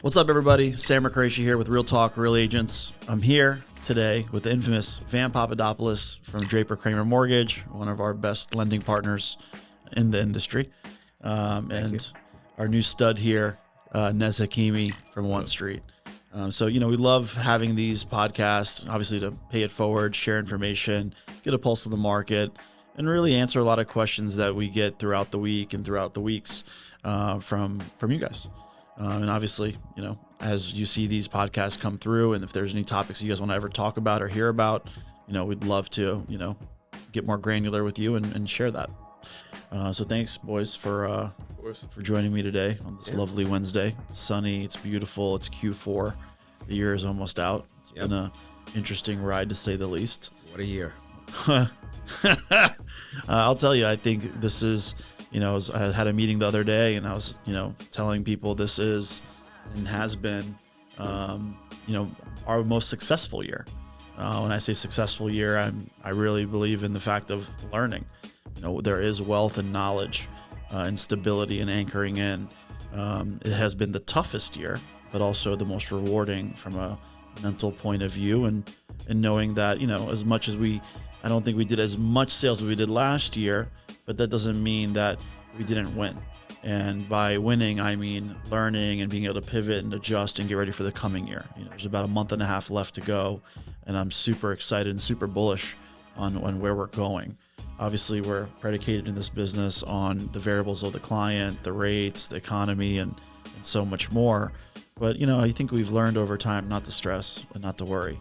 What's up, everybody? Samer Kuraishi here with Real Talk, Real Agents. I'm here today with the infamous Van Papadopolous from Draper Kramer Mortgage, one of our best lending partners in the industry. And our new stud here, Nezam Hakimi from One Street. So, we love having these podcasts, obviously to pay it forward, share information, get a pulse of the market, and really answer a lot of questions that we get throughout the week and throughout the weeks from you guys. And obviously, as you see these podcasts come through, and if there's any topics you guys want to ever talk about or hear about, we'd love to, get more granular with you and share that. So thanks, boys, for joining me today on this lovely Wednesday. It's sunny, it's beautiful, it's Q4. The year is almost out. It's been an interesting ride, to say the least. What a year. I'll tell you, I think this is, I had a meeting the other day, and I was, telling people this is and has been, our most successful year. When I say successful year, I really believe in the fact of learning. There is wealth and knowledge and stability and anchoring in. It has been the toughest year, but also the most rewarding from a mental point of view, and knowing that, as much as I don't think we did as much sales as we did last year, but that doesn't mean that we didn't win. And by winning, I mean learning and being able to pivot and adjust and get ready for the coming year. There's about a month and a half left to go, and I'm super excited and super bullish on where we're going. Obviously, we're predicated in this business on the variables of the client, the rates, the economy, and so much more. But, I think we've learned over time not to stress and not to worry.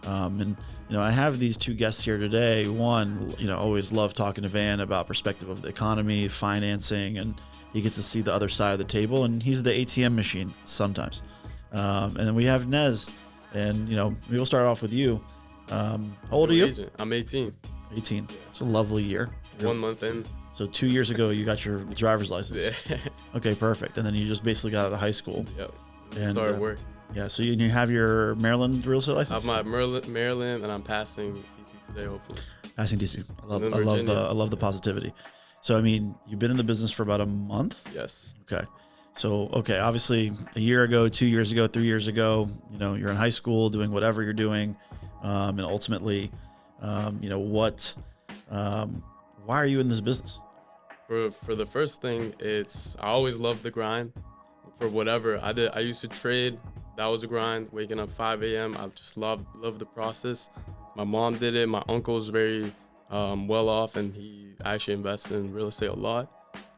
I have these two guests here today. One, always love talking to Van about perspective of the economy, financing, and he gets to see the other side of the table, and he's the ATM machine sometimes. And then we have Nez, and, we'll start off with you. How old are you? Agent. I'm 18. 18. It's a lovely year. 1 month in. So 2 years ago, you got your driver's license. Yeah. Okay, perfect. And then you just basically got out of high school. Yep. And started work. Yeah, so you have your Maryland real estate I license? have my Maryland, and I'm passing DC today, hopefully. Passing DC. I love the positivity. So, you've been in the business for about a month? Yes. Okay. So, obviously a year ago, 2 years ago, 3 years ago, you're in high school doing whatever you're doing. And ultimately, why are you in this business? For the first thing, I always loved the grind. For whatever I did, I used to trade. That was a grind. Waking up 5 a.m. I just love the process. My mom did it. My uncle was very well off, and he actually invests in real estate a lot.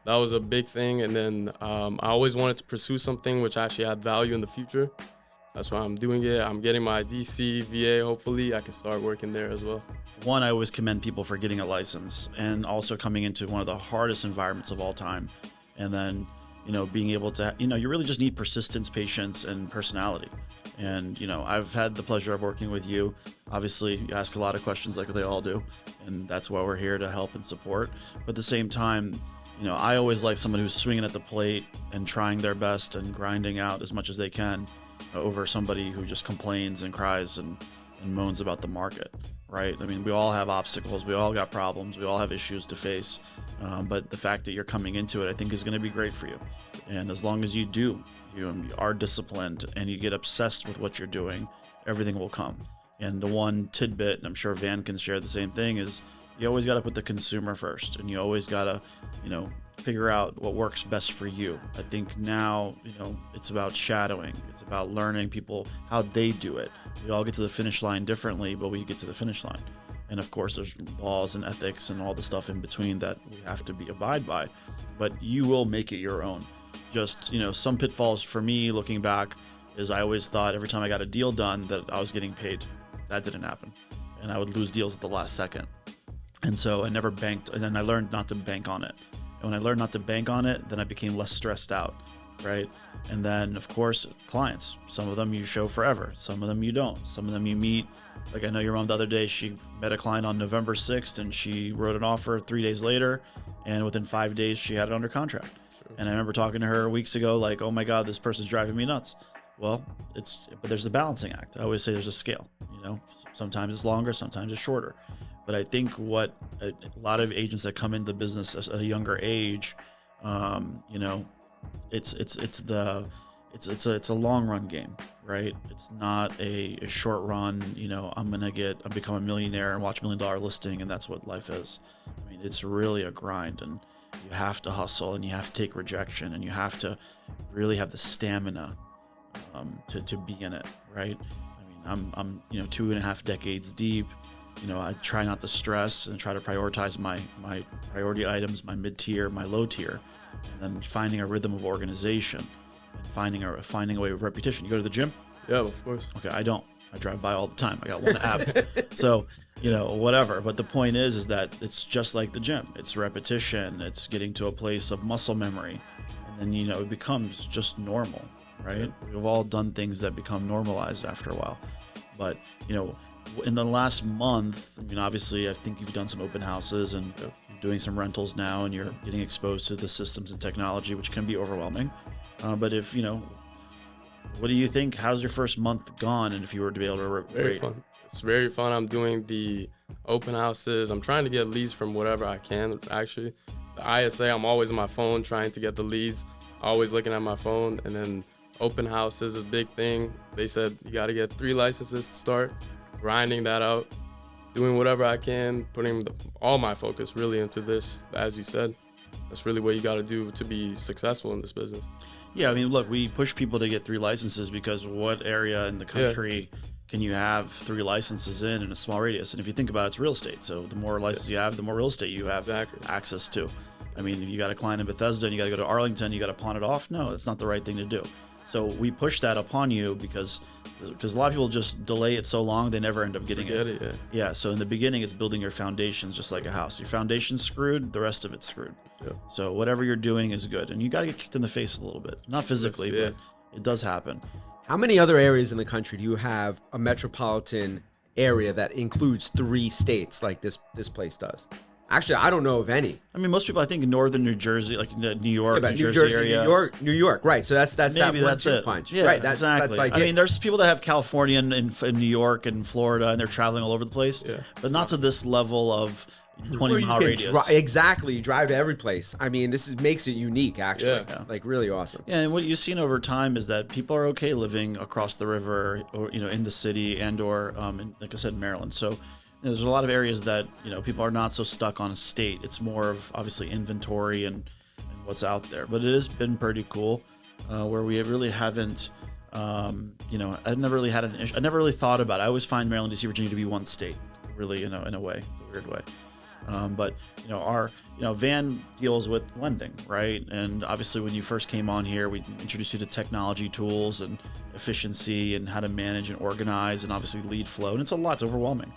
That was a big thing. And then I always wanted to pursue something which actually had value in the future. That's why I'm doing it. I'm getting my DC, VA. Hopefully, I can start working there as well. One, I always commend people for getting a license and also coming into one of the hardest environments of all time. And then, being able to, you really just need persistence, patience, and personality. And, I've had the pleasure of working with you. Obviously, you ask a lot of questions like they all do, and that's why we're here to help and support. But at the same time, I always like someone who's swinging at the plate and trying their best and grinding out as much as they can over somebody who just complains and cries and moans about the market, right? We all have obstacles. We all got problems. We all have issues to face. But the fact that you're coming into it, I think, is going to be great for you. And as long as you are disciplined and you get obsessed with what you're doing, everything will come. And the one tidbit, and I'm sure Van can share the same thing, is you always got to put the consumer first, and you always got to, figure out what works best for you. I think now, it's about shadowing. It's about learning people, how they do it. We all get to the finish line differently, but we get to the finish line. And of course, there's laws and ethics and all the stuff in between that we have to abide by, but you will make it your own. Just, some pitfalls for me looking back is I always thought every time I got a deal done that I was getting paid. That didn't happen. And I would lose deals at the last second. And so I never banked, and then I learned not to bank on it. And when I learned not to bank on it, then I became less stressed out, right? And then, of course, clients. Some of them you show forever. Some of them you don't. Some of them you meet. Like I know your mom the other day, she met a client on November 6th, and she wrote an offer 3 days later, and within 5 days, she had it under contract. Sure. And I remember talking to her weeks ago, like, oh my God, this person's driving me nuts. Well, but there's a balancing act. I always say there's a scale, sometimes it's longer, sometimes it's shorter. But I think what a lot of agents that come into the business at a younger age, it's it's a long run game, right? It's not a short run, I'm become a millionaire and watch $1 million listing and that's what life is. I mean, it's really a grind, and you have to hustle, and you have to take rejection, and you have to really have the stamina to be in it, right? I mean, I'm 2.5 decades deep. I try not to stress and try to prioritize my priority items, my mid-tier, my low tier, and then finding a rhythm of organization and finding a way of repetition. You go to the gym? Yeah, of course. Okay, I don't. I drive by all the time. I got one app. So, whatever. But the point is that it's just like the gym. It's repetition. It's getting to a place of muscle memory. And then, it becomes just normal, right? We've all done things that become normalized after a while. But, in the last month, obviously, I think you've done some open houses and you're doing some rentals now, and you're getting exposed to the systems and technology, which can be overwhelming. But if, what do you think? How's your first month gone? And if you were to be able to rate? Very fun. It's very fun. I'm doing the open houses. I'm trying to get leads from whatever I can, actually. The ISA, I'm always on my phone trying to get the leads, always looking at my phone. And then open houses is a big thing. They said you got to get 3 licenses to start, grinding that out, doing whatever I can, putting all my focus really into this. As you said, that's really what you got to do to be successful in this business. Yeah, look, we push people to get 3 licenses because what area in the country can you have 3 licenses in a small radius? And if you think about it, it's real estate. So the more licenses you have, the more real estate you have access to. If you got a client in Bethesda and you got to go to Arlington, you got to pawn it off. No, that's not the right thing to do. So we push that upon you because a lot of people just delay it so long they never end up getting it. Yeah. So in the beginning, it's building your foundations just like a house. Your foundation's screwed, the rest of it's screwed. Yeah. So whatever you're doing is good, and you got to get kicked in the face a little bit, not physically, but it does happen. How many other areas in the country do you have a metropolitan area that includes 3 states like this place does? Actually, I don't know of any. Most people, I think, in northern New Jersey, like New York, New Jersey area. New York, right? So that's maybe that that's 1-2 it. punch, yeah, right? Exactly. That's like there's people that have California and New York and Florida, and they're traveling all over the place, but not to this level of 20-mile radius. Exactly, you drive to every place. Makes it unique, actually. Like really awesome. Yeah, and what you've seen over time is that people are okay living across the river, or in the city, and/or like I said, Maryland. So there's a lot of areas that people are not so stuck on a state. It's more of obviously inventory and what's out there. But it has been pretty cool, where we really haven't. I've never really had an issue. I never really thought about it. I always find Maryland, DC, Virginia to be one state, really, in a way. It's a weird way. But our Van deals with lending, right? And obviously when you first came on here, we introduced you to technology tools and efficiency and how to manage and organize, and obviously lead flow. And it's a lot. It's overwhelming.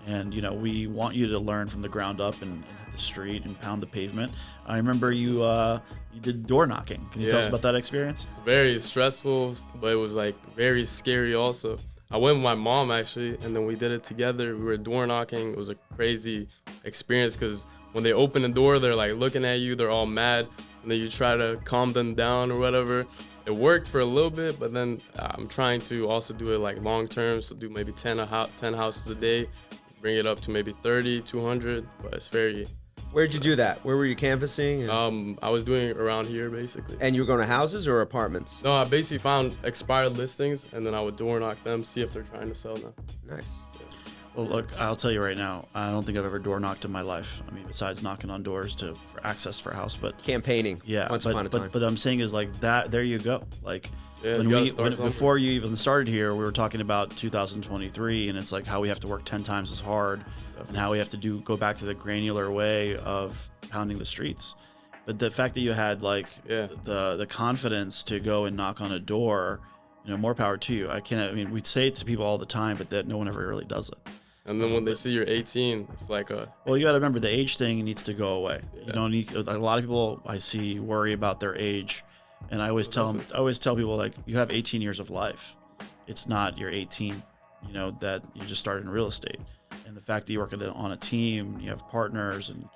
And we want you to learn from the ground up and hit the street and pound the pavement. I remember you did door knocking. Can you tell us about that experience? It's very stressful, but it was very scary also. I went with my mom actually, and then we did it together. We were door knocking. It was a crazy experience because when they open the door, they're looking at you. They're all mad, and then you try to calm them down or whatever. It worked for a little bit, but then I'm trying to also do it long term, so do maybe 10 houses a day, bring it up to maybe 30, 200. But it's very. Where'd you do that? Where were you canvassing? I was doing it around here basically. And you were going to houses or apartments? No, I basically found expired listings, and then I would door knock them, see if they're trying to sell now. Nice. Well, look, I'll tell you right now, I don't think I've ever door knocked in my life. Besides knocking on doors for access for a house, but campaigning. Yeah, once upon a time. But I'm saying is that. There you go. Before you even started here, we were talking about 2023, and it's how we have to work 10 times as hard, and how we have to go back to the granular way of pounding the streets. But the fact that you had the confidence to go and knock on a door, more power to you. We'd say it to people all the time, but that no one ever really does it. And then when they see you're 18, it's well, you got to remember the age thing needs to go away. You don't need. A lot of people I see worry about their age, and I always tell people you have 18 years of life. It's not you're 18, that you just started in real estate, and the fact that you work on a team, you have partners, and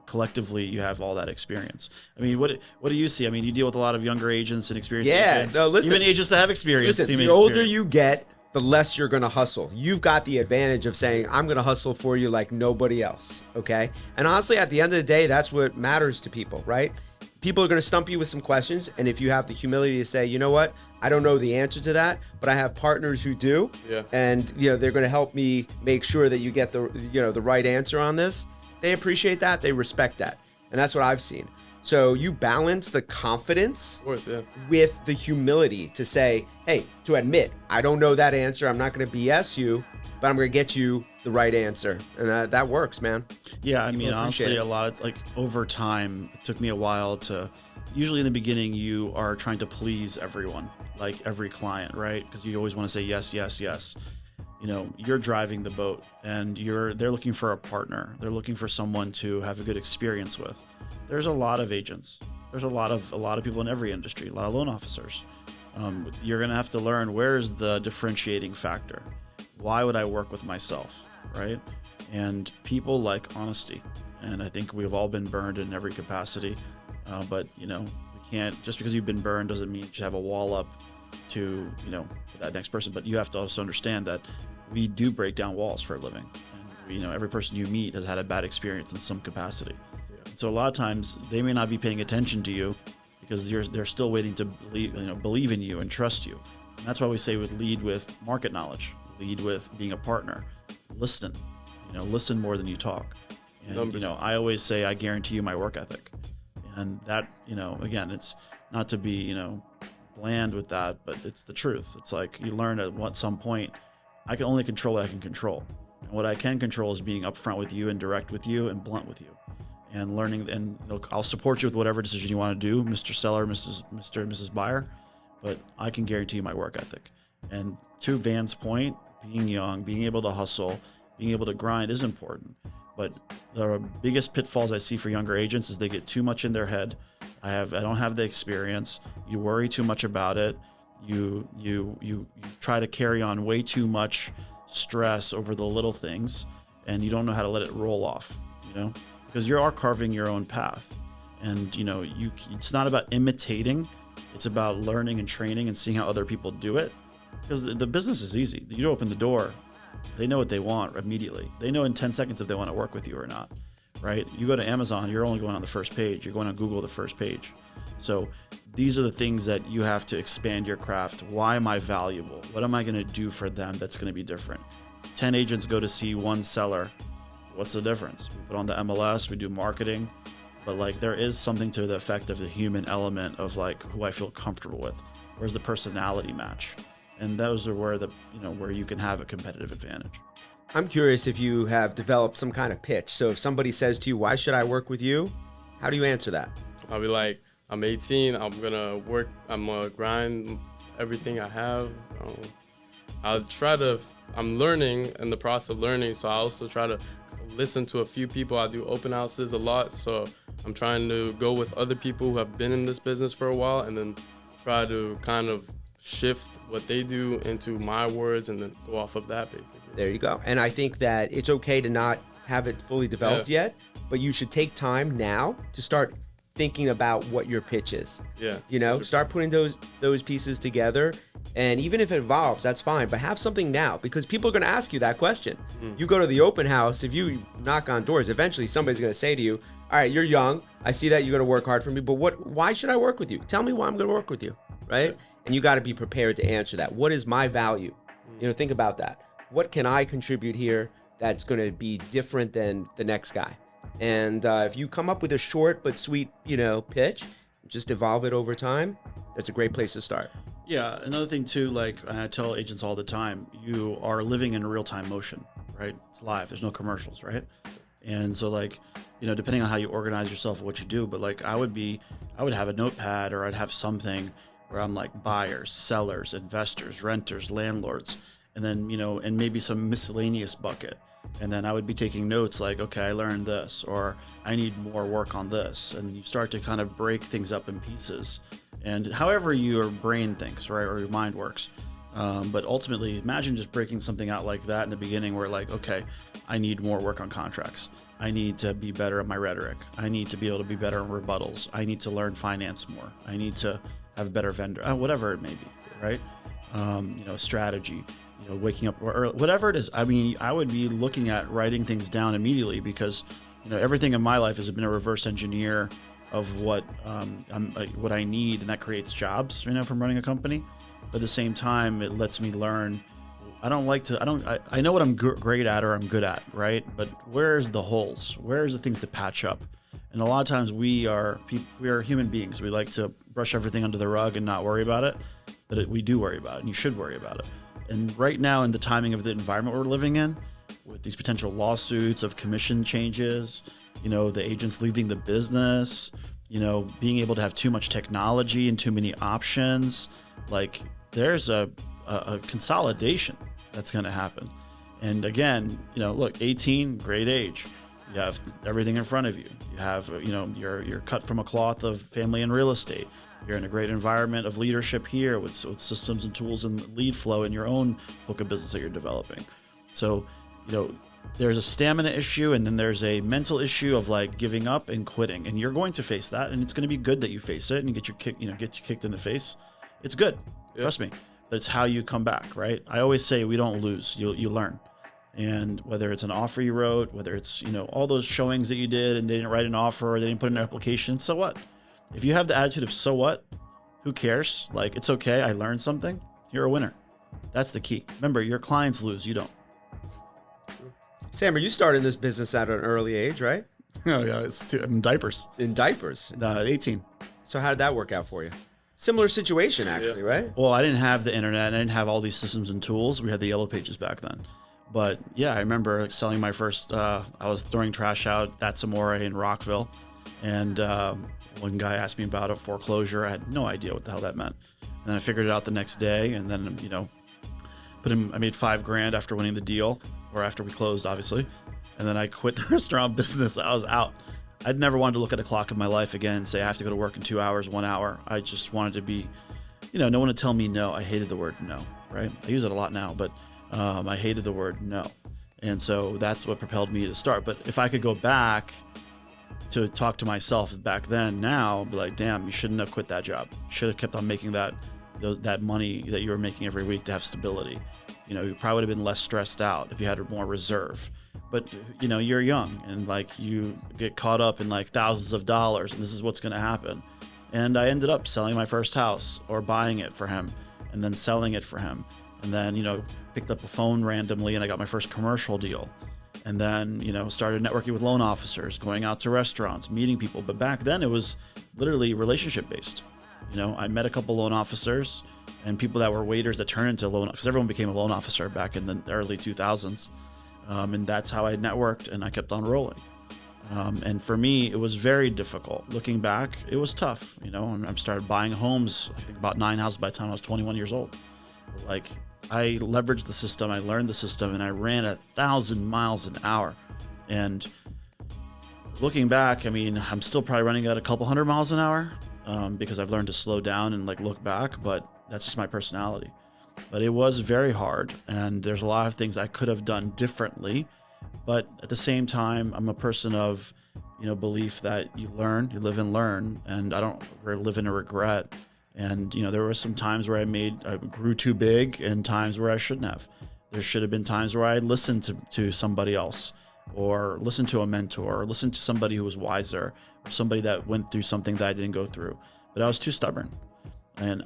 collectively you have all that experience. What do you see? You deal with a lot of younger agents and experienced agents. No, listen, even agents that have experience. Listen, the older you get, the less you're going to hustle. You've got the advantage of saying, I'm going to hustle for you like nobody else, okay? And honestly, at the end of the day, that's what matters to people, right? people are going to stump you with some questions, and if you have the humility to say, you know what, I don't know the answer to that, but I have partners who do, and they're going to help me make sure that you get the right answer on this. They appreciate that, they respect that, and that's what I've seen. So you balance the confidence with the humility to say, hey, to admit, I don't know that answer. I'm not going to BS you, but I'm going to get you the right answer. And that works, man. Yeah, I mean, honestly, a lot of over time, it took me a while to, usually in the beginning, you are trying to please everyone, like every client, right? Because you always want to say yes, yes, yes. You're driving the boat and they're looking for a partner. They're looking for someone to have a good experience with. There's a lot of agents. There's a lot of people in every industry, a lot of loan officers. You're going to have to learn, where is the differentiating factor? Why would I work with myself, right? And people like honesty. And I think we've all been burned in every capacity. But, we can't, just because you've been burned doesn't mean you have a wall up to, for that next person. But you have to also understand that we do break down walls for a living. And, every person you meet has had a bad experience in some capacity. So a lot of times they may not be paying attention to you because they're still waiting to believe in you and trust you. And that's why we say lead with market knowledge, lead with being a partner, listen more than you talk. And, I always say, I guarantee you my work ethic. And that, again, it's not to be, bland with that, but it's the truth. It's like you learn at some point, I can only control what I can control. And what I can control is being upfront with you and direct with you and blunt with you. And learning, and I'll support you with whatever decision you want to do, Mr. Seller, Mr. and Mrs. Buyer, but I can guarantee you my work ethic. And to Van's point, being young, being able to hustle, being able to grind is important. But the biggest pitfalls I see for younger agents is they get too much in their head. I don't have the experience. You worry too much about it. You try to carry on way too much stress over the little things, and you don't know how to let it roll off, because you are carving your own path. And it's not about imitating, it's about learning and training and seeing how other people do it, because the business is easy. You open the door, they know what they want immediately. They know in 10 seconds if they want to work with you or not, right? You go to Amazon, you're only going on the first page. You're going on Google, the first page. So these are the things that you have to expand your craft. Why am I valuable? What am I going to do for them that's going to be different? 10 agents go to see one seller. What's the difference? We put on the MLS, we do marketing, but there is something to the effect of the human element of who I feel comfortable with. Where's the personality match? And those are where where you can have a competitive advantage. I'm curious if you have developed some kind of pitch. So if somebody says to you, why should I work with you? How do you answer that? I'll be like, I'm 18, I'm gonna work, I'm gonna grind everything I have. I'm learning in the process of learning, so I also try to listen to a few people. I do open houses a lot, so I'm trying to go with other people who have been in this business for a while and then try to kind of shift what they do into my words and then go off of that, basically. There you go. And I think that it's okay to not have it fully developed yet, but you should take time now to start thinking about what your pitch is. Yeah. Start putting those pieces together. And even if it evolves, that's fine, but have something now, because people are going to ask you that question. You go to the open house, if you knock on doors, eventually somebody's going to say to you, all right, you're young, I see that you're going to work hard for me, but why should I work with you? Tell me why I'm going to work with you, right? And you got to be prepared to answer that. What is my value? Think about that. What can I contribute here that's going to be different than the next guy? And if you come up with a short but sweet, pitch, just evolve it over time, that's a great place to start. Yeah, another thing too, I tell agents all the time, you are living in real-time motion, right? It's live, there's no commercials, right? And so depending on how you organize yourself and what you do, but I would have a notepad, or I'd have something where I'm buyers, sellers, investors, renters, landlords, and then, and maybe some miscellaneous bucket. And then I would be taking notes okay, I learned this, or I need more work on this. And you start to kind of break things up in pieces. And however your brain thinks, right, or your mind works. But ultimately, imagine just breaking something out like that in the beginning where okay, I need more work on contracts. I need to be better at my rhetoric. I need to be able to be better in rebuttals. I need to learn finance more. I need to have a better vendor, whatever it may be, right? Strategy, waking up early, whatever it is. I mean, I would be looking at writing things down immediately because, everything in my life has been a reverse engineer of what I need, and that creates jobs, from running a company. But at the same time, it lets me learn. I know what I'm great at or I'm good at, right? But where's the holes? Where's the things to patch up? And a lot of times we are human beings. We like to brush everything under the rug and not worry about it. But we do worry about it, and you should worry about it. And right now, in the timing of the environment we're living in, with these potential lawsuits of commission changes, the agents leaving the business, being able to have too much technology and too many options, like there's a consolidation that's going to happen. And again, look, 18, great age. You have everything in front of you. You have, you're cut from a cloth of family and real estate. You're in a great environment of leadership here with systems and tools and lead flow in your own book of business that you're developing. So, there's a stamina issue, and then there's a mental issue of like giving up and quitting. And you're going to face that, and it's going to be good that you face it and get you kicked in the face. It's good. Yeah. Trust me. But it's how you come back, right? I always say we don't lose. You learn. And whether it's an offer you wrote, whether it's, all those showings that you did and they didn't write an offer or they didn't put in an application, so what? If you have the attitude of so what, who cares? Like, it's okay. I learned something. You're a winner. That's the key. Remember, your clients lose. You don't. Samer, you started this business at an early age, right? Oh, yeah. In diapers. In diapers? 18. So how did that work out for you? Similar situation, actually, right? Well, I didn't have the internet. And I didn't have all these systems and tools. We had the yellow pages back then. But yeah, I remember selling my first, I was throwing trash out at Samora in Rockville. And one guy asked me about a foreclosure. I had no idea what the hell that meant. And then I figured it out the next day. And then, I made $5,000 after winning the deal, or after we closed, obviously. And then I quit the restaurant business. I was out. I'd never wanted to look at a clock in my life again and say I have to go to work in 2 hours, 1 hour. I just wanted to be, no one to tell me no. I hated the word no, right? I use it a lot now, but I hated the word no. And so that's what propelled me to start. But if I could go back to talk to myself back then, now, I'd be like, damn, you shouldn't have quit that job. You should have kept on making that money that you were making every week to have stability. You probably would have been less stressed out if you had more reserve. But, you're young and like you get caught up in like thousands of dollars and this is what's going to happen. And I ended up selling my first house or buying it for him and then selling it for him. And then, picked up a phone randomly and I got my first commercial deal. And then, started networking with loan officers, going out to restaurants, meeting people. But back then it was literally relationship based. I met a couple loan officers and people that were waiters that turned into because everyone became a loan officer back in the early 2000s. And that's how I networked and I kept on rolling. And for me, it was very difficult. Looking back, it was tough, and I started buying homes, I think about 9 houses by the time I was 21 years old. Like, I leveraged the system, I learned the system, and I ran 1,000 miles an hour. And looking back, I'm still probably running at a couple hundred miles an hour because I've learned to slow down and look back, but that's just my personality. But it was very hard, and there's a lot of things I could have done differently. But at the same time, I'm a person of, belief that you learn, you live and learn, and I don't live in a regret. And, there were some times where I grew too big and times where I shouldn't have. There should have been times where I listened to somebody else or listened to a mentor or listened to somebody who was wiser or somebody that went through something that I didn't go through. But I was too stubborn. And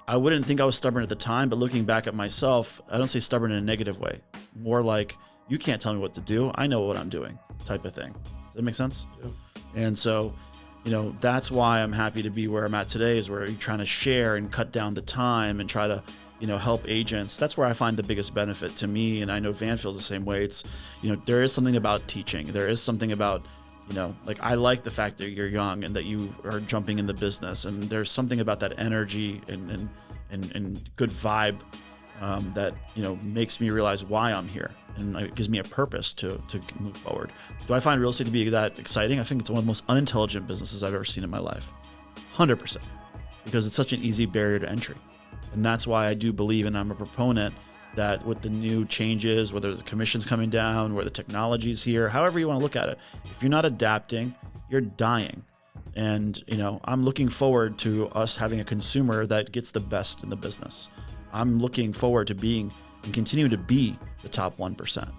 I wouldn't think I was stubborn at the time, but looking back at myself, I don't say stubborn in a negative way. More like, you can't tell me what to do. I know what I'm doing type of thing. Does that make sense? Yeah. And so, that's why I'm happy to be where I'm at today, is where you're trying to share and cut down the time and try to, help agents. That's where I find the biggest benefit to me. And I know Van feels the same way. It's, there is something about teaching. There is something about, I like the fact that you're young and that you are jumping in the business. And there's something about that energy and good vibe that, makes me realize why I'm here. And it gives me a purpose to move forward. Do I find real estate to be that exciting? I think it's one of the most unintelligent businesses I've ever seen in my life. 100%. Because it's such an easy barrier to entry. And that's why I do believe, and I'm a proponent, that with the new changes, whether the commission's coming down, where the technology's here, however you want to look at it, if you're not adapting, you're dying. And, I'm looking forward to us having a consumer that gets the best in the business. I'm looking forward to being and continue to be the top 1%.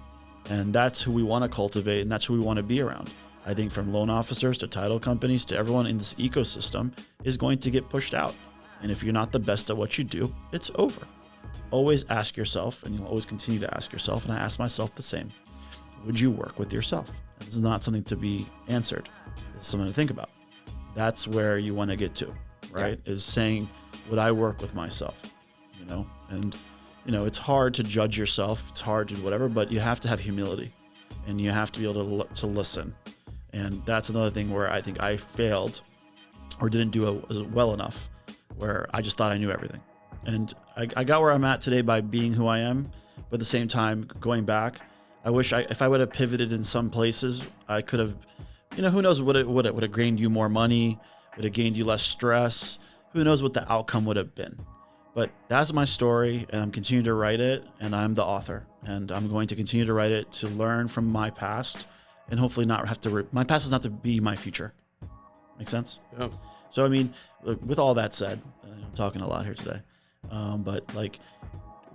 And that's who we want to cultivate, and that's who we want to be around. I think from loan officers to title companies to everyone in this ecosystem is going to get pushed out. And if you're not the best at what you do, it's over. Always ask yourself, and you'll always continue to ask yourself, and I ask myself the same, would you work with yourself? And this is not something to be answered. It's something to think about. That's where you want to get to, right? Yeah. Is saying, would I work with myself? And it's hard to judge yourself. It's hard to whatever, but you have to have humility, and you have to be able to listen. And that's another thing where I think I failed or didn't do well enough, where I just thought I knew everything. And I got where I'm at today by being who I am, but at the same time, going back, I wish if I would have pivoted in some places, I could have, who knows would it would have gained you more money, would have gained you less stress. Who knows what the outcome would have been. But that's my story, and I'm continuing to write it, and I'm the author, and I'm going to continue to write it to learn from my past, and hopefully not have to. My past is not to be my future. Make sense? Yeah. So I mean, with all that said, I'm talking a lot here today, but like,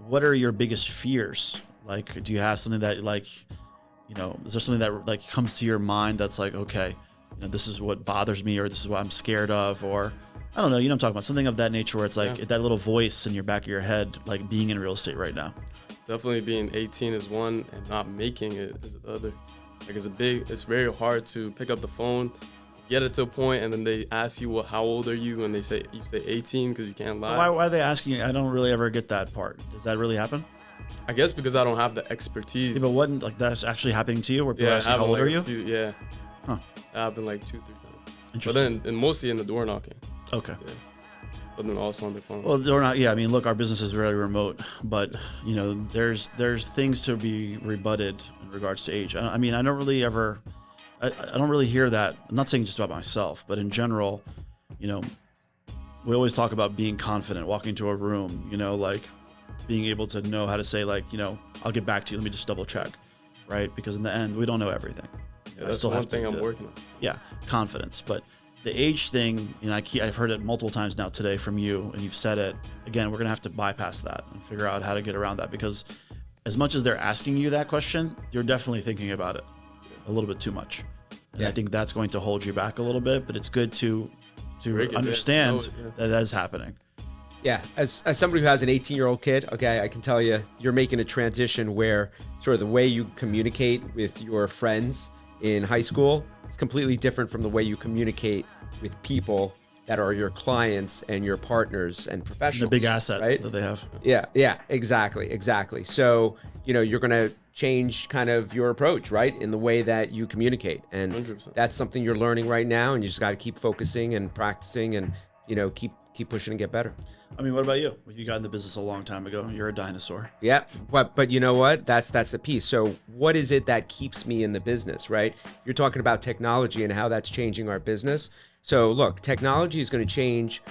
what are your biggest fears? Like, do you have something that is there something that like comes to your mind that's like, okay, this is what bothers me, or this is what I'm scared of, or I don't know, I'm talking about something of that nature where it's like that little voice in your back of your head, like being in real estate right now. Definitely being 18 is one, and not making it is the other. Like it's very hard to pick up the phone, get it to a point, and then they ask you, well, how old are you? And you say 18 because you can't lie. Why are they asking you? I don't really ever get that part. Does that really happen? I guess because I don't have the expertise. Yeah, but wasn't like that's actually happening to you? Where people ask you, how old are you? Yeah. Huh. That happened like 2-3 times. Interesting. But then, and mostly in the door knocking. Okay. Yeah. But then also on the phone. Well, door knock. Yeah, I mean, look, our business is very remote, but there's things to be rebutted in regards to age. I mean, I don't really hear that. I'm not saying just about myself, but in general, we always talk about being confident, walking into a room, like being able to know how to say, like, I'll get back to you. Let me just double check, right? Because in the end, we don't know everything. Yeah, that's one thing I'm working on. Yeah, confidence. But the age thing, I've heard it multiple times now today from you, and you've said it. Again, we're going to have to bypass that and figure out how to get around that, because as much as they're asking you that question, you're definitely thinking about it a little bit too much. And I think that's going to hold you back a little bit, but it's good to understand that is happening. Yeah, as somebody who has an 18-year-old kid, okay, I can tell you, you're making a transition where sort of the way you communicate with your friends in high school is completely different from the way you communicate with people that are your clients and your partners and professionals. The big asset, right, that they have. Yeah, exactly. So, you're going to change kind of your approach, right, in the way that you communicate. And 100%. That's something you're learning right now, and you just got to keep focusing and practicing and, keep pushing and get better. I mean, what about you? You got in the business a long time ago. You're a dinosaur. Yeah, but you know what? That's the piece. So what is it that keeps me in the business, right? You're talking about technology and how that's changing our business. So look, technology is going to change.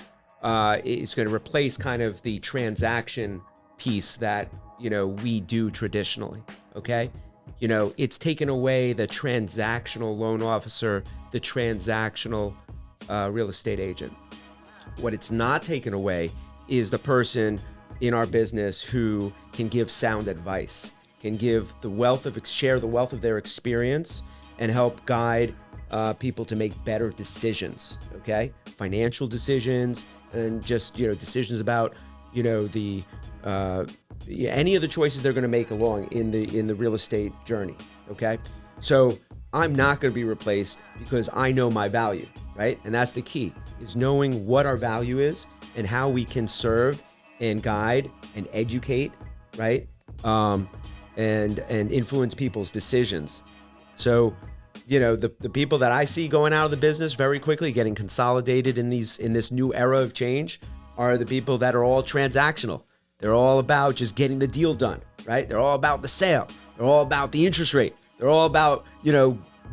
It's going to replace kind of the transaction piece that, we do traditionally, okay? It's taken away the transactional loan officer, the transactional real estate agent. What it's not taken away is the person in our business who can give sound advice, can give share the wealth of their experience and help guide people to make better decisions, okay? Financial decisions and just, decisions about, the any of the choices they're going to make along in the real estate journey, okay? So I'm not going to be replaced because I know my value, right? And that's the key, is knowing what our value is and how we can serve and guide and educate, right? And influence people's decisions. So, the people that I see going out of the business very quickly, getting consolidated in this new era of change, are the people that are all transactional. They're all about just getting the deal done, right? They're all about the sale. They're all about the interest rate. They're all about,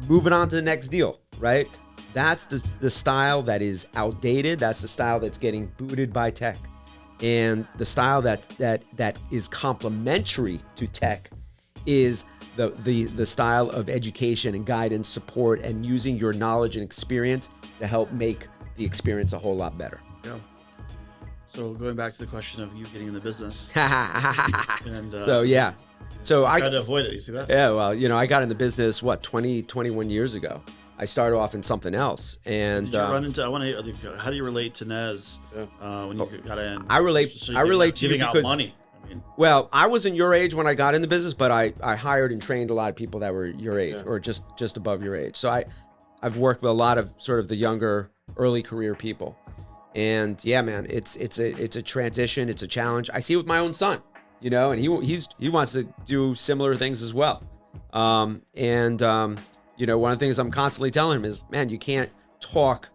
moving on to the next deal, right? That's the style that is outdated. That's the style that's getting booted by tech. And the style that is complementary to tech is the style of education and guidance, support, and using your knowledge and experience to help make the experience a whole lot better. Yeah. So going back to the question of you getting in the business. And, So I tried to avoid it. You see that? Yeah, well, I got in the business, 21 years ago. I started off in something else. And Did you run into? I want to. How do you relate to Nez when you got in? I relate. So I relate to you giving out because money. I mean, well, I wasn't your age when I got in the business, but I hired and trained a lot of people that were your age or just above your age. So I've worked with a lot of sort of the younger, early career people. And yeah, man, it's a transition. It's a challenge. I see it with my own son, you know, and he wants to do similar things as well. You know, one of the things I'm constantly telling him is, man, you can't talk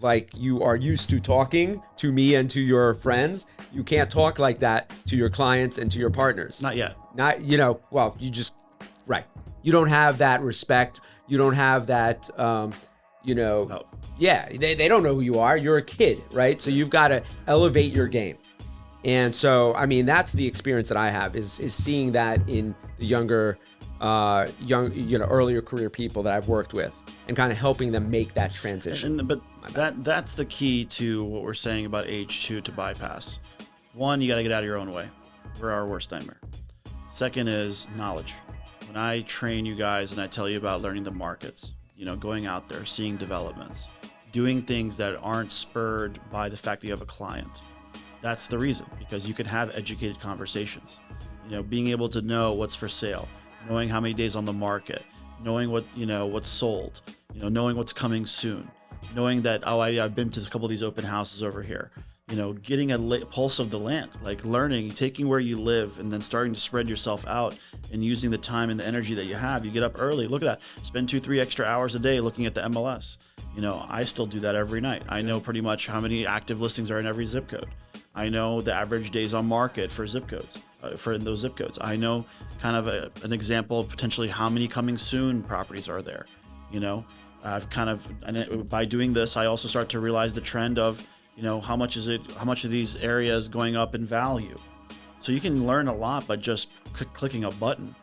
like you are used to talking to me and to your friends. You can't talk like that to your clients and to your partners. not yet. Not, you know, well, you just, right. You don't have that respect. You don't have that, you know, No. yeah, they don't know who you are. You're a kid, right? So you've got to elevate your game. And so, I mean, that's the experience that I have is seeing that in the younger, you know, earlier career people that I've worked with and kind of helping them make that transition. But that's the key to what we're saying about age 2 to bypass. One, you got to get out of your own way. We're our worst nightmare. Second is knowledge. When I train you guys and I tell you about learning the markets, you know, going out there, seeing developments, doing things that aren't spurred by the fact that you have a client. That's the reason, because you can have educated conversations. You know, being able to know what's for sale, knowing how many days on the market, knowing what, you know, what's sold, you know, knowing what's coming soon, knowing that, oh, I've been to a couple of these open houses over here, you know, getting a pulse of the land, like learning, taking where you live and then starting to spread yourself out and using the time and the energy that you have. You get up early, look at that, spend 2-3 extra hours a day looking at the MLS. You know, I still do that every night. I know pretty much how many active listings are in every zip code. I know the average days on market for zip codes, for those zip codes. I know kind of an example of potentially how many coming soon properties are there. You know, I've kind of, and by doing this, I also start to realize the trend of, you know, how much of these areas going up in value. So you can learn a lot by just clicking a button,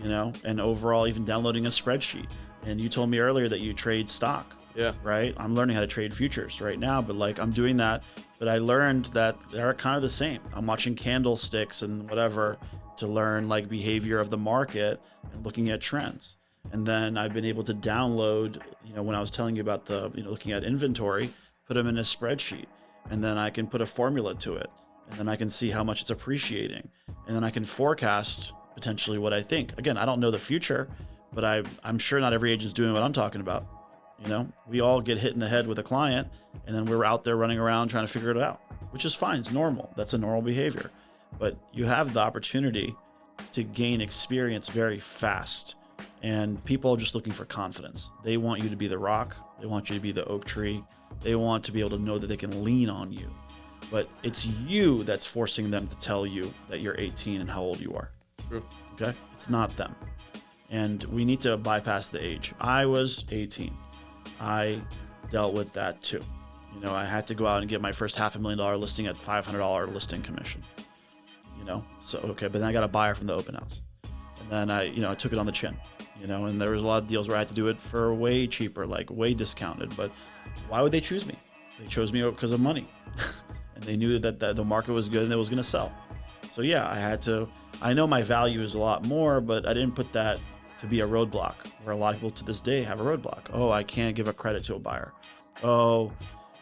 you know, and overall even downloading a spreadsheet. And you told me earlier that you trade stock. Yeah. Right. I'm learning how to trade futures right now, but like I'm doing that. But I learned that they're kind of the same. I'm watching candlesticks and whatever to learn like behavior of the market and looking at trends. And then I've been able to download, you know, when I was telling you about the, you know, looking at inventory, put them in a spreadsheet, and then I can put a formula to it, and then I can see how much it's appreciating, and then I can forecast potentially what I think. Again, I don't know the future, but I'm sure not every agent's doing what I'm talking about. You know, we all get hit in the head with a client, and then we're out there running around trying to figure it out, which is fine. It's normal. That's a normal behavior. But you have the opportunity to gain experience very fast. And people are just looking for confidence. They want you to be the rock. They want you to be the oak tree. They want to be able to know that they can lean on you. But it's you that's forcing them to tell you that you're 18 and how old you are. True. Okay? It's not them. And we need to bypass the age. I was 18. I dealt with that too. You know, I had to go out and get my first $500,000 listing at $500 listing commission. You know, so okay, but then I got a buyer from the open house, and then I took it on the chin. You know, and there was a lot of deals where I had to do it for way cheaper, like way discounted. But why would they choose me? They chose me because of money, and they knew that the market was good and it was going to sell. So yeah, I had to. I know my value is a lot more, but I didn't put that to be a roadblock, where a lot of people to this day have a roadblock. Oh, I can't give a credit to a buyer. Oh,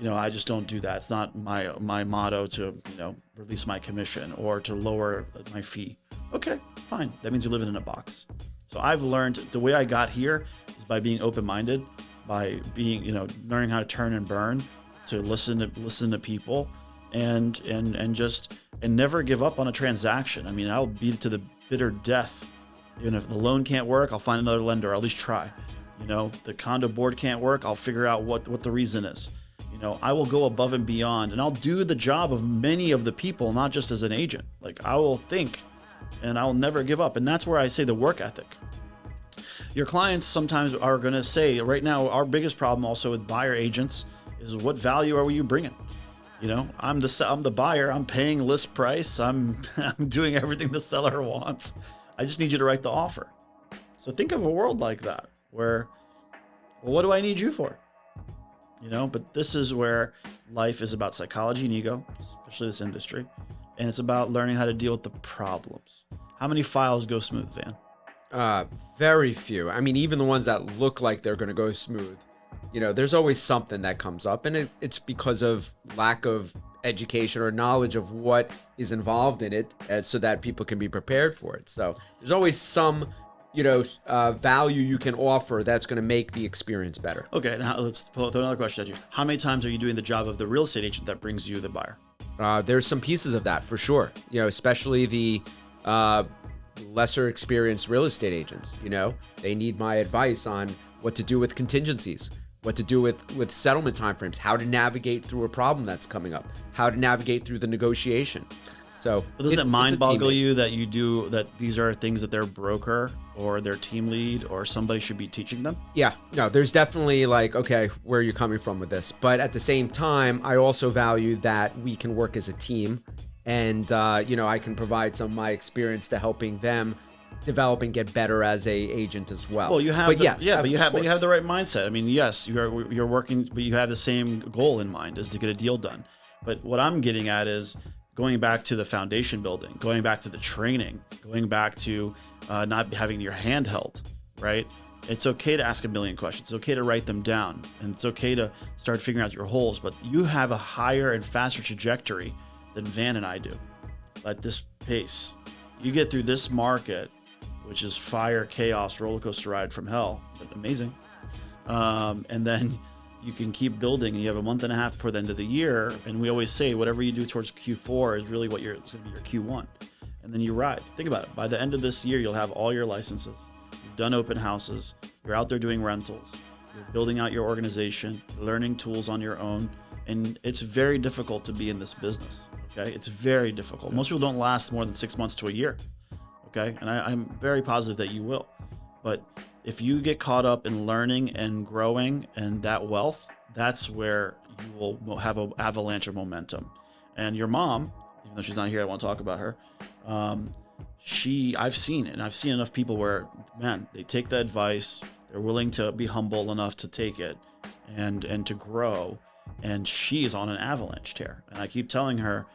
you know, I just don't do that. It's not my motto to, you know, release my commission or to lower my fee. Okay, fine. That means you're living in a box. So I've learned the way I got here is by being open-minded, by being, you know, learning how to turn and burn, to listen to people, and never give up on a transaction. I mean, I'll beat it to the bitter death. Even if the loan can't work, I'll find another lender, or at least try. You know, if the condo board can't work, I'll figure out what the reason is. You know, I will go above and beyond, and I'll do the job of many of the people, not just as an agent. Like, I will think, and I'll never give up. And that's where I say the work ethic. Your clients sometimes are going to say, right now, our biggest problem also with buyer agents is, what value are you bringing? You know, I'm the buyer. I'm paying list price. I'm doing everything the seller wants. I just need you to write the offer. So think of a world like that, where, well, what do I need you for? You know, but this is where life is about psychology and ego, especially this industry. And it's about learning how to deal with the problems. How many files go smooth, Van? Very few. I mean, even the ones that look like they're going to go smooth, there's always something that comes up, and it's because of lack of education or knowledge of what is involved in it, so that people can be prepared for it. So there's always some, value you can offer that's going to make the experience better. Okay, now let's throw another question at you. How many times are you doing the job of the real estate agent that brings you the buyer? There's some pieces of that for sure. Especially the lesser experienced real estate agents. They need my advice on what to do with contingencies, what to do with settlement timeframes, how to navigate through a problem that's coming up, how to navigate through the negotiation. So doesn't it mind boggle you that these are things that their broker or their team lead or somebody should be teaching them? Yeah, no, there's definitely okay, where are you coming from with this? But at the same time, I also value that we can work as a team, and I can provide some of my experience to helping them develop and get better as a agent as well. Well, you have, but you have the right mindset. I mean, yes, you're working, but you have the same goal in mind, is to get a deal done. But what I'm getting at is going back to the foundation building, going back to the training, going back to not having your hand held, right? It's okay to ask a million questions. It's okay to write them down, and it's okay to start figuring out your holes. But you have a higher and faster trajectory than Van and I do at this pace. You get through this market, which is fire, chaos, roller coaster ride from hell, but amazing. And then you can keep building, and you have a month and a half before the end of the year. And we always say, whatever you do towards Q4 is really it's going to be your Q1. And then you ride. Think about it. By the end of this year, you'll have all your licenses. You've done open houses. You're out there doing rentals. You're building out your organization, learning tools on your own. And it's very difficult to be in this business. Okay. It's very difficult. Most people don't last more than 6 months to a year. Okay. And I'm very positive that you will. But if you get caught up in learning and growing and that wealth, that's where you will have an avalanche of momentum. And your mom, even though she's not here, I want to talk about her. I've seen it, and I've seen enough people where, man, they take the advice, they're willing to be humble enough to take it and to grow. And she is on an avalanche tear. And I keep telling her,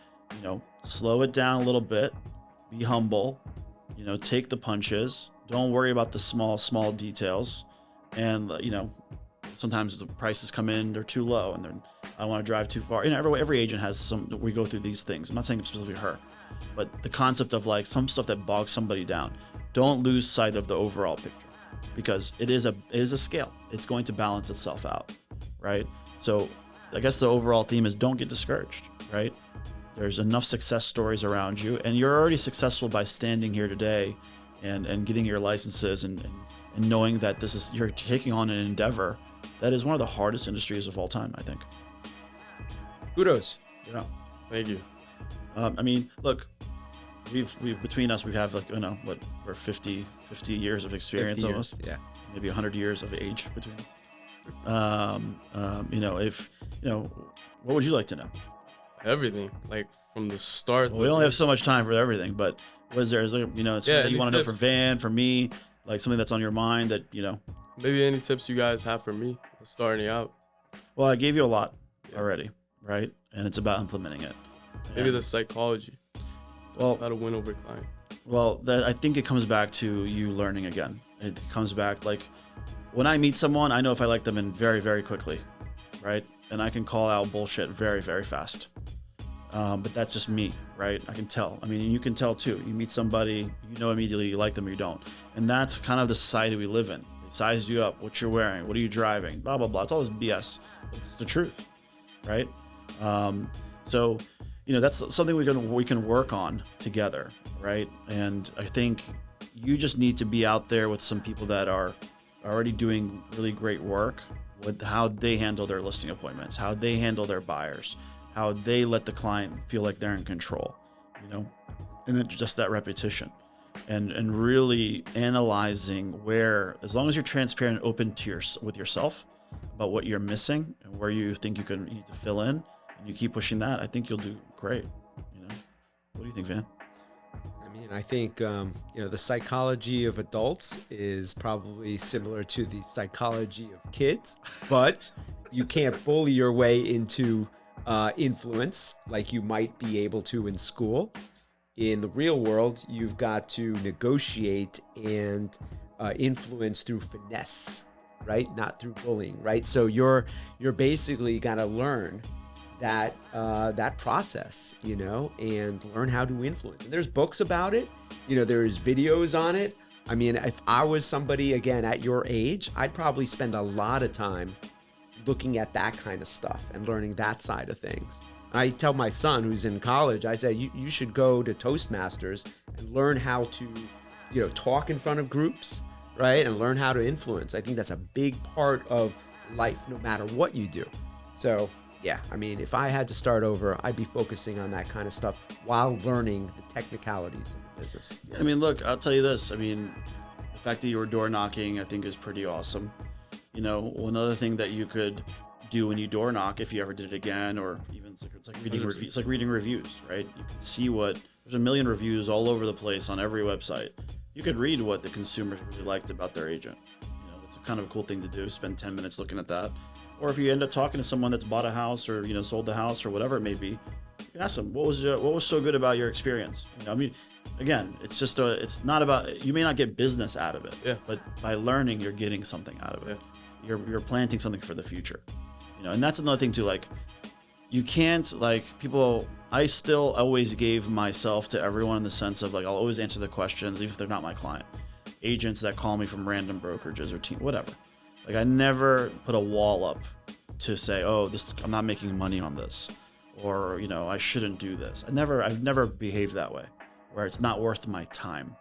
slow it down a little bit, be humble, take the punches. Don't worry about the small details. And, sometimes the prices come in, they're too low, and I don't want to drive too far. Every agent has we go through these things. I'm not saying it's specifically her, but the concept of some stuff that bogs somebody down. Don't lose sight of the overall picture, because it is a scale. It's going to balance itself out, right? So I guess the overall theme is don't get discouraged, right? There's enough success stories around you, and you're already successful by standing here today and getting your licenses and knowing that you're taking on an endeavor that is one of the hardest industries of all time, I think. Kudos. Yeah. Thank you. I mean, look, we've between us, we have we're 50 years of experience 50 almost. years, yeah. Maybe 100 years of age between us. What would you like to know? Everything, from the start. Well, we only have so much time for everything, but is there something that you want to know from Van, from me, something that's on your mind that, Maybe any tips you guys have for me starting out? Well, I gave you a lot already, right? And it's about implementing it. Maybe the psychology. Well, how to win over client. Well, I think it comes back to you learning again. It comes back when I meet someone, I know if I like them in very, very quickly, right? And I can call out bullshit very, very fast. But that's just me, right? I can tell. I mean, you can tell too. You meet somebody, immediately you like them or you don't. And that's kind of the society we live in. They size you up, what you're wearing, what are you driving, blah, blah, blah. It's all this BS. It's the truth, right? So, that's something we can work on together, right? And I think you just need to be out there with some people that are already doing really great work with how they handle their listing appointments, how they handle their buyers, how they let the client feel like they're in control, and then just that repetition and really analyzing where, as long as you're transparent and open to with yourself about what you're missing and where you think you need to fill in, and you keep pushing that, I think you'll do great. What do you think, Van? I think, the psychology of adults is probably similar to the psychology of kids, but you can't bully your way into influence like you might be able to in school. In the real world, you've got to negotiate and influence through finesse, right? Not through bullying, right? So you're basically got to learn that that process, you know, and learn how to influence. And there's books about it, you know, there's videos on it. I mean, if I was somebody again at your age, I'd probably spend a lot of time looking at that kind of stuff and learning that side of things. I tell my son who's in college, I say, you should go to Toastmasters and learn how to, you know, talk in front of groups, right? And learn how to influence. I think that's a big part of life, no matter what you do. So yeah, I mean, if I had to start over, I'd be focusing on that kind of stuff while learning the technicalities of the business. I mean, look, I'll tell you this. I mean, the fact that you were door knocking, I think, is pretty awesome. You know, one other thing that you could do when you door knock, if you ever did it again, or even it's like reading reviews. It's like reading reviews, right? You can see there's a million reviews all over the place on every website. You could read what the consumers really liked about their agent. You know, it's kind of a cool thing to do. Spend 10 minutes looking at that. Or if you end up talking to someone that's bought a house or, you know, sold the house or whatever it may be, you can ask them, what was so good about your experience? You know, I mean, again, it's not about, you may not get business out of it, but by learning, you're getting something out of it. You're planting something for the future, you know. And that's another thing too. Like, you can't, like, people, I still always gave myself to everyone in the sense of, like, I'll always answer the questions, even if they're not my client. Agents that call me from random brokerages or team, whatever. Like, I never put a wall up to say, oh, I'm not making money on this, or, you know, I shouldn't do this. I've never behaved that way, where it's not worth my time.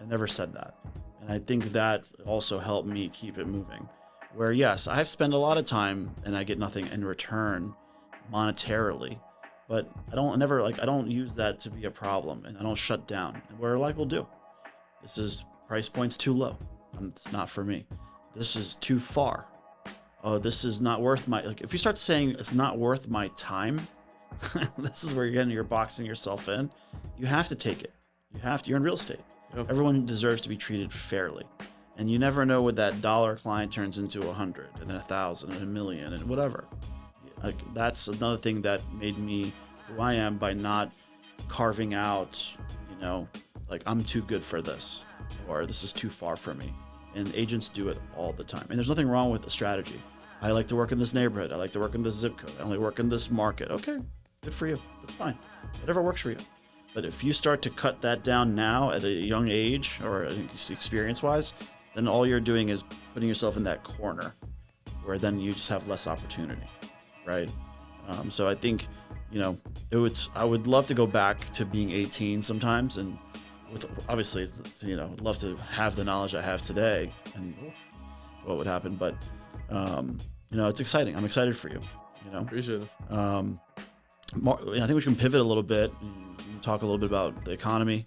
I never said that. And I think that also helped me keep it moving, where yes, I've spent a lot of time and I get nothing in return monetarily, but I don't use that to be a problem, and I don't shut down. And where like we'll do, this is price point's too low. It's not for me. This is too far. Oh, this is not worth my, like, if you start saying it's not worth my time, this is where you're boxing yourself in. You have to take it. You're in real estate. Yep. Everyone deserves to be treated fairly. And you never know what that dollar client turns into 100 and then 1,000 and 1,000,000 and whatever. Like, that's another thing that made me who I am, by not carving out, you know, like, I'm too good for this, or this is too far for me. And agents do it all the time. And there's nothing wrong with the strategy. I like to work in this neighborhood. I like to work in this zip code. I only work in this market. Okay, good for you. That's fine. Whatever works for you. But if you start to cut that down now at a young age, or experience-wise, then all you're doing is putting yourself in that corner, where then you just have less opportunity, right? So I think, you know, I would love to go back to being 18 sometimes, and obviously, you know, love to have the knowledge I have today and what would happen. But, you know, it's exciting. I'm excited for you, you know. Appreciate it. I think we can pivot a little bit and talk a little bit about the economy.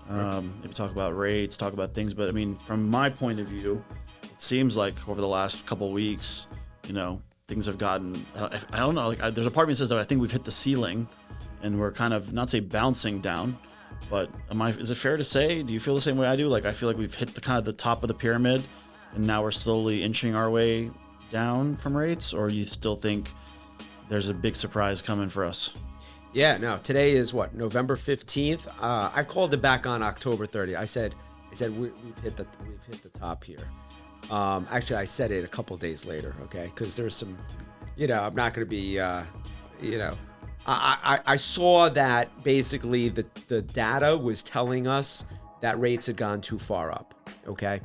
Maybe talk about rates, talk about things. But I mean, from my point of view, it seems like over the last couple of weeks, you know, things have gotten, I don't know, like, there's a part of me that says that I think we've hit the ceiling and we're kind of, not say bouncing down, but is it fair to say, do you feel the same way I do? Like, I feel like we've hit the kind of the top of the pyramid and now we're slowly inching our way down from rates, or you still think there's a big surprise coming for us? Yeah, no, today is what, November 15th. I called it back on October 30th. I said we've hit the top here. Actually, I said it a couple days later, okay? Because there's some, you know, I'm not going to be, you know, I saw that basically the data was telling us that rates had gone too far up, okay?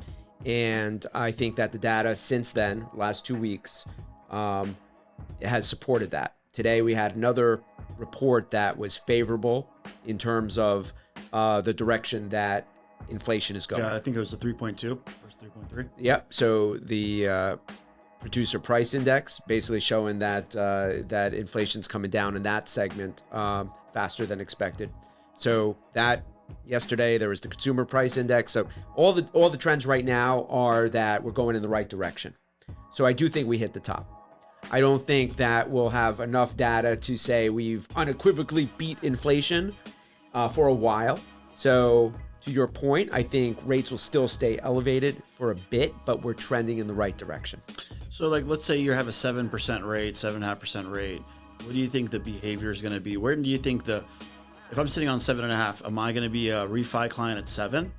And I think that the data since then, last 2 weeks, has supported that. Today we had another report that was favorable in terms of the direction that inflation is going. Yeah, I think it was the 3.2 versus 3.3. Yep. So the producer price index basically showing that that inflation's coming down in that segment faster than expected. So that yesterday there was the consumer price index. So all the trends right now are that we're going in the right direction. So I do think we hit the top. I don't think that we'll have enough data to say we've unequivocally beat inflation for a while. So to your point, I think rates will still stay elevated for a bit, but we're trending in the right direction. So, like, let's say you have a 7% rate, 7.5% rate. What do you think the behavior is going to be? Where do you think if I'm sitting on 7.5, am I going to be a refi client at 7?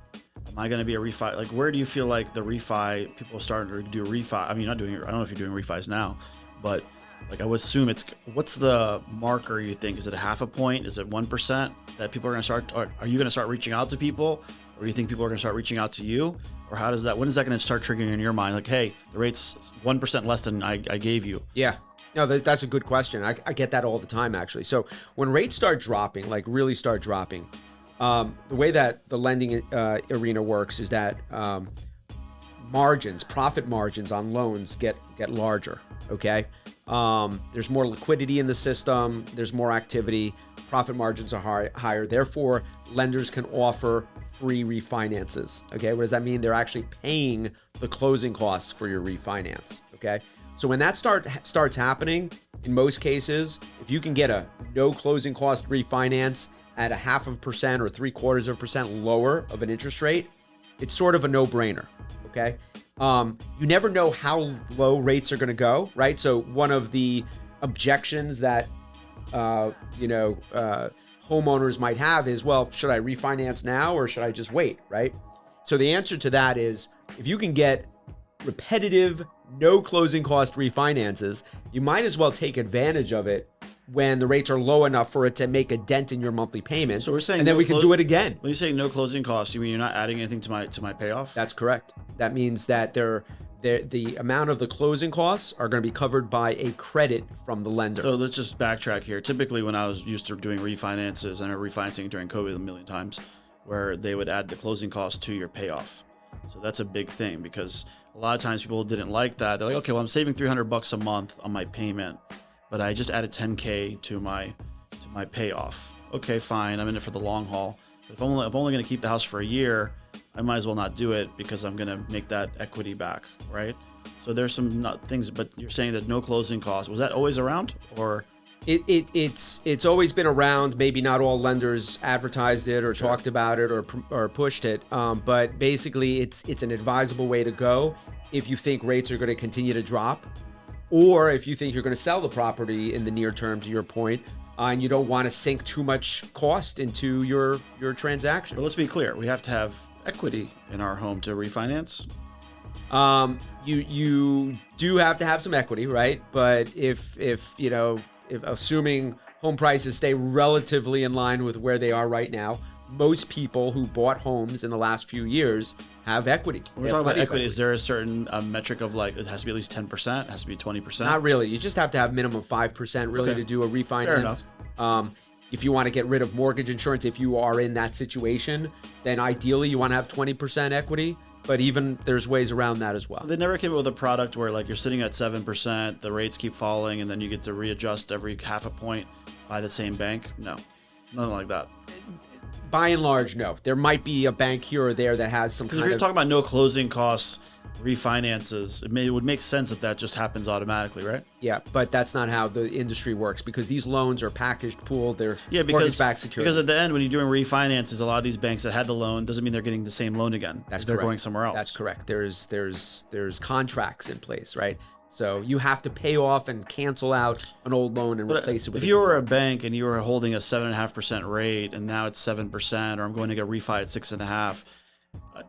Am I going to be a refi? Like, where do you feel like the refi people are starting to do refi? I mean, not doing. I don't know if you're doing refis now, but like I would assume it's. What's the marker you think? Is it a half a point? Is it 1% that people are going to start? Are you going to start reaching out to people, or you think people are going to start reaching out to you, or how does that? When is that going to start triggering in your mind? Like, hey, the rate's 1% less than I gave you. Yeah. No, that's a good question. I get that all the time, actually. So when rates start dropping, like really start dropping, the way that the lending arena works is that profit margins on loans get larger, okay? There's more liquidity in the system. There's more activity. Profit margins are higher. Therefore, lenders can offer free refinances, okay? What does that mean? They're actually paying the closing costs for your refinance, okay? So when that starts happening, in most cases, if you can get a no closing cost refinance at 0.5% or 0.75% lower of an interest rate, it's sort of a no-brainer, okay? You never know how low rates are going to go, right? So one of the objections that homeowners might have is, well, should I refinance now or should I just wait, right? So the answer to that is, if you can get repetitive, no closing cost refinances, you might as well take advantage of it when the rates are low enough for it to make a dent in your monthly payment. So we're saying, and then we can do it again. When you say no closing costs, you mean you're not adding anything to my payoff? That's correct. That means that the amount of the closing costs are going to be covered by a credit from the lender. So let's just backtrack here. Typically, when I was used to doing refinances, and I remember refinancing during COVID a million times, where they would add the closing costs to your payoff. So that's a big thing, because a lot of times people didn't like that. They're like, okay, well, I'm saving $300 a month on my payment, but I just added $10K to my payoff. Okay, fine. I'm in it for the long haul. But if I'm only going to keep the house for a year, I might as well not do it, because I'm going to make that equity back, right? So there's some things, but you're saying that no closing costs. Was that always around, or? It's always been around. Maybe not all lenders advertised it or talked about it or pushed it, but basically it's an advisable way to go if you think rates are going to continue to drop, or if you think you're going to sell the property in the near term, to your point, and you don't want to sink too much cost into your transaction. But let's be clear, we have to have equity in our home to refinance. You do have to have some equity, right? But if assuming home prices stay relatively in line with where they are right now, most people who bought homes in the last few years have equity. When we're talking about equity, is there a certain metric of, like, it has to be at least 10%, it has to be 20%? Not really. You just have to have minimum 5% really to do a refinance. Fair enough. If you want to get rid of mortgage insurance, if you are in that situation, then ideally you want to have 20% equity. But even there's ways around that as well. They never came up with a product where, like, you're sitting at 7%, the rates keep falling, and then you get to readjust every half a point by the same bank? No, nothing like that. By and large, no. There might be a bank here or there that has some kind of... Because if you're talking about no closing costs refinances, it would make sense that just happens automatically, right? Yeah, but that's not how the industry works, because these loans are packaged, pooled, they're mortgage-backed securities. Because at the end, when you're doing refinances, a lot of these banks that had the loan doesn't mean they're getting the same loan again. They're going somewhere else. That's correct. There's contracts in place, right? So you have to pay off and cancel out an old loan and replace it with. If you were a bank and you were holding a 7.5% rate and now it's 7%, or I'm going to get refi at 6.5%,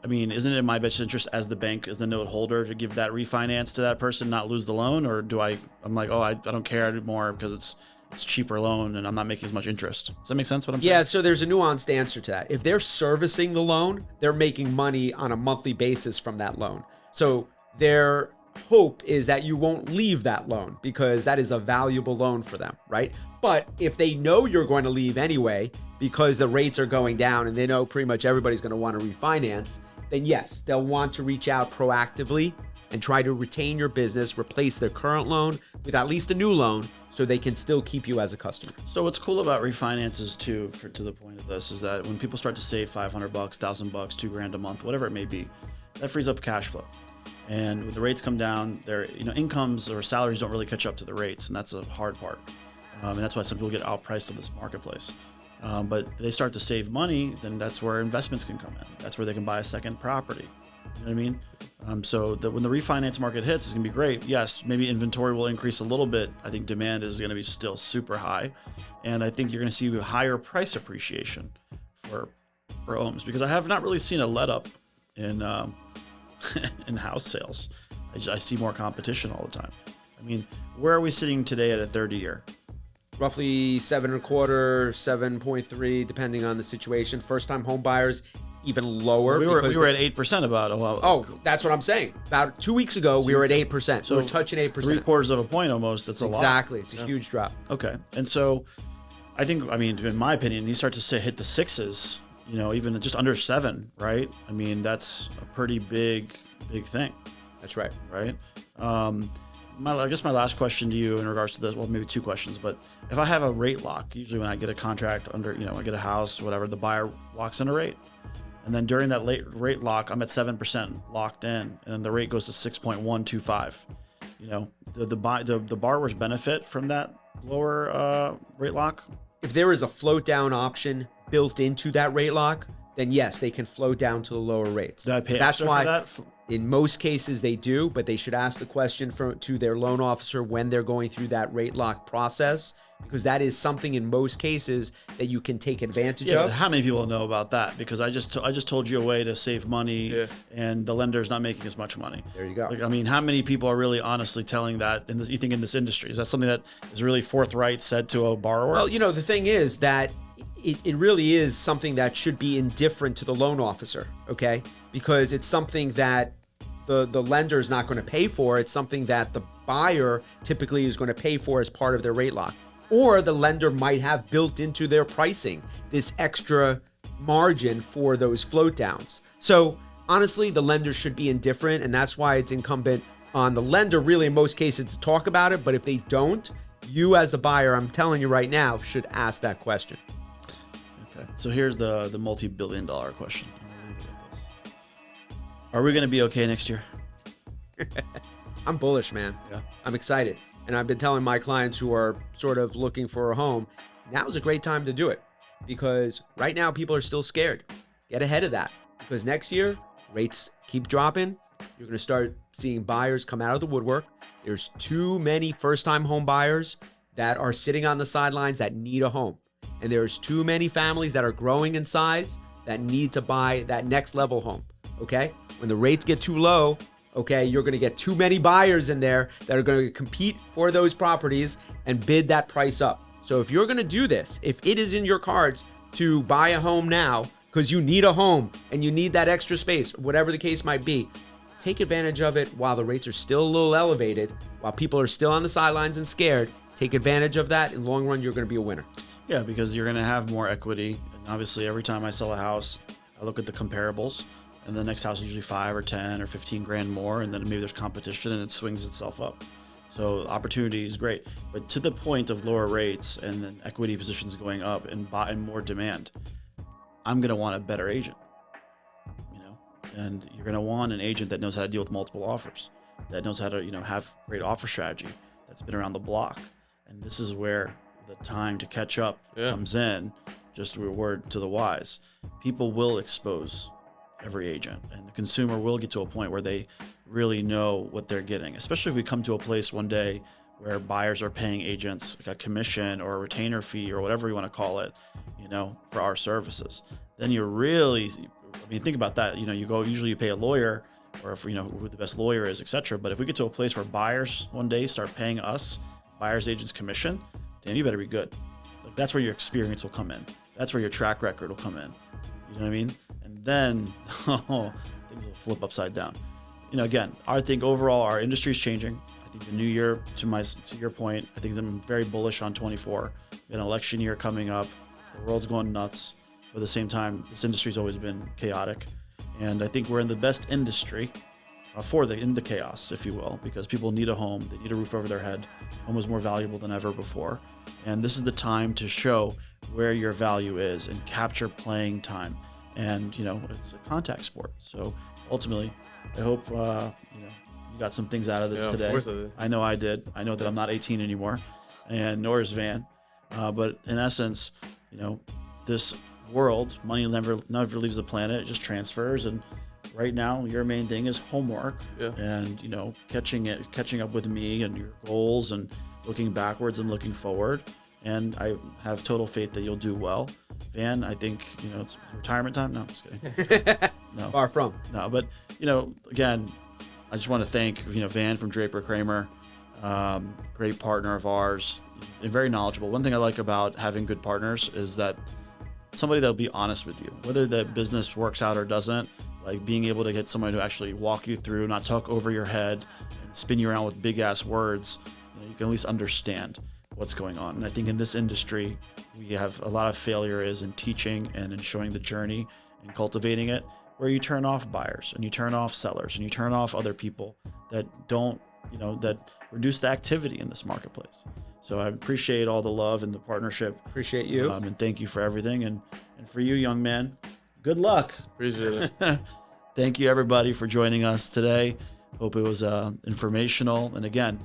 I mean, isn't it in my best interest as the bank, as the note holder, to give that refinance to that person, not lose the loan? Or I'm like, I don't care anymore because it's cheaper loan and I'm not making as much interest. Does that make sense what I'm saying? Yeah, so there's a nuanced answer to that. If they're servicing the loan, they're making money on a monthly basis from that loan. So their hope is that you won't leave that loan because that is a valuable loan for them, right? But if they know you're going to leave anyway because the rates are going down and they know pretty much everybody's going to want to refinance, then yes, they'll want to reach out proactively and try to retain your business, replace their current loan with at least a new loan so they can still keep you as a customer. So what's cool about refinances too, to the point of this, is that when people start to save $500, $1,000, $2,000 a month, whatever it may be, that frees up cash flow. And when the rates come down, their incomes or salaries don't really catch up to the rates, and that's a hard part. And that's why some people get outpriced in this marketplace. But they start to save money, then that's where investments can come in. That's where they can buy a second property. You know what I mean? So that when the refinance market hits, it's gonna be great. Yes, maybe inventory will increase a little bit. I think demand is gonna be still super high, and I think you're gonna see higher price appreciation for homes, because I have not really seen a let up in in house sales. I see more competition all the time. I mean, where are we sitting today at a 30-year? Roughly 7.25, 7.3, depending on the situation. First-time home buyers, even lower. We were at 8% about a while. Oh, that's what I'm saying. About 2 weeks ago, we were at 8%. So we're touching 8%. 3/4 of a point almost. That's a lot. Exactly. It's a huge drop. Okay. And so I think, I mean, in my opinion, you start to hit the sixes, you know, even just under 7, right? I mean, that's a pretty big thing. That's right. Right? I guess my last question to you in regards to this, well, maybe 2 questions, but if I have a rate lock, usually when I get a contract under, you know, I get a house, whatever, the buyer locks in a rate. And then during that rate lock, I'm at 7% locked in, and then the rate goes to 6.125. You know, the borrowers benefit from that lower rate lock? If there is a float down option built into that rate lock, then yes, they can float down to the lower rates. Do I pay That's extra why for that? in most cases they do, but they should ask the question to their loan officer when they're going through that rate lock process, because that is something in most cases that you can take advantage Yeah, of. but how many people know about that? Because I just told you a way to save money, and the lender's not making as much money. There you go. Like, I mean, how many people are really honestly telling that? You think in this industry, is that something that is really forthright said to a borrower? Well, you know, the thing is that it really is something that should be indifferent to the loan officer, okay? Because it's something that the lender is not going to pay for. It's something that the buyer typically is going to pay for as part of their rate lock. Or the lender might have built into their pricing this extra margin for those float downs. So honestly, the lender should be indifferent, and that's why it's incumbent on the lender really in most cases to talk about it. But if they don't, you as the buyer, I'm telling you right now, should ask that question. Okay. So here's the multi-billion-dollar question. Are we going to be okay next year? I'm bullish, man. Yeah. I'm excited. And I've been telling my clients who are sort of looking for a home, now's a great time to do it, because right now people are still scared. Get ahead of that, because next year rates keep dropping. You're going to start seeing buyers come out of the woodwork. There's too many first-time home buyers that are sitting on the sidelines that need a home. And there's too many families that are growing in size that need to buy that next level home. Okay? When the rates get too low, okay, you're going to get too many buyers in there that are going to compete for those properties and bid that price up. So if you're going to do this, if it is in your cards to buy a home now because you need a home and you need that extra space, whatever the case might be, take advantage of it while the rates are still a little elevated, while people are still on the sidelines and scared. Take advantage of that. In the long run, you're going to be a winner. Yeah, because you're going to have more equity. And obviously, every time I sell a house, I look at the comparables. And the next house is usually 5 or 10 or 15 grand more, and then maybe there's competition and it swings itself up. So opportunity is great, but to the point of lower rates and then equity positions going up and more demand, I'm going to want a better agent, you know, and you're going to want an agent that knows how to deal with multiple offers, that knows how to, you know, have great offer strategy, that's been around the block. And this is where the time to catch up comes in. Just a word to the wise. People will expose every agent, and the consumer will get to a point where they really know what they're getting, especially if we come to a place one day where buyers are paying agents like a commission or a retainer fee or whatever you want to call it, you know, for our services. Then you're really, I mean, think about that. You know, usually you pay a lawyer, or if you know who the best lawyer is, etc. But if we get to a place where buyers one day start paying us, buyers agents commission, then you better be good. Like, that's where your experience will come in. That's where your track record will come in. You know what I mean? And then things will flip upside down. You know, again, I think overall our industry is changing. I think the new year, to your point, I think I'm very bullish on 24. An election year coming up, the world's going nuts. But at the same time, this industry's always been chaotic, and I think we're in the best industry in the chaos, if you will, because people need a home, they need a roof over their head. Home is more valuable than ever before, and this is the time to show where your value is and capture playing time. And you know, it's a contact sport. So ultimately, I hope you know, you got some things out of this today. Of course I did. I know I did. I know that I'm not 18 anymore, and nor is Van. But in essence, you know, this world, money never leaves the planet. It just transfers, and right now your main thing is homework, Yeah. and catching up with me and your goals, and looking backwards and looking forward. And I have total faith that you'll do well. Van, I think it's retirement time. No, I'm just kidding. No, Far from. no, but again, I just want to thank Van from Draper Kramer, great partner of ours, and very knowledgeable. One thing I like about having good partners is that somebody that'll be honest with you, whether the business works out or doesn't. Like being able to get somebody to actually walk you through, not talk over your head and spin you around with big ass words. You can at least understand what's going on. And I think in this industry, we have a lot of failure is in teaching and in showing the journey and cultivating it, where you turn off buyers and you turn off sellers and you turn off other people that don't, that reduce the activity in this marketplace. So I appreciate all the love and the partnership. Appreciate you. And thank you for everything. And for you, young man, good luck. Appreciate it. Thank you, everybody, for joining us today. Hope it was informational. And again,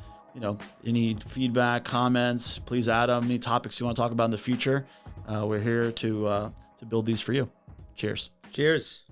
any feedback, comments, please add them. Any topics you want to talk about in the future, we're here to build these for you. Cheers. Cheers.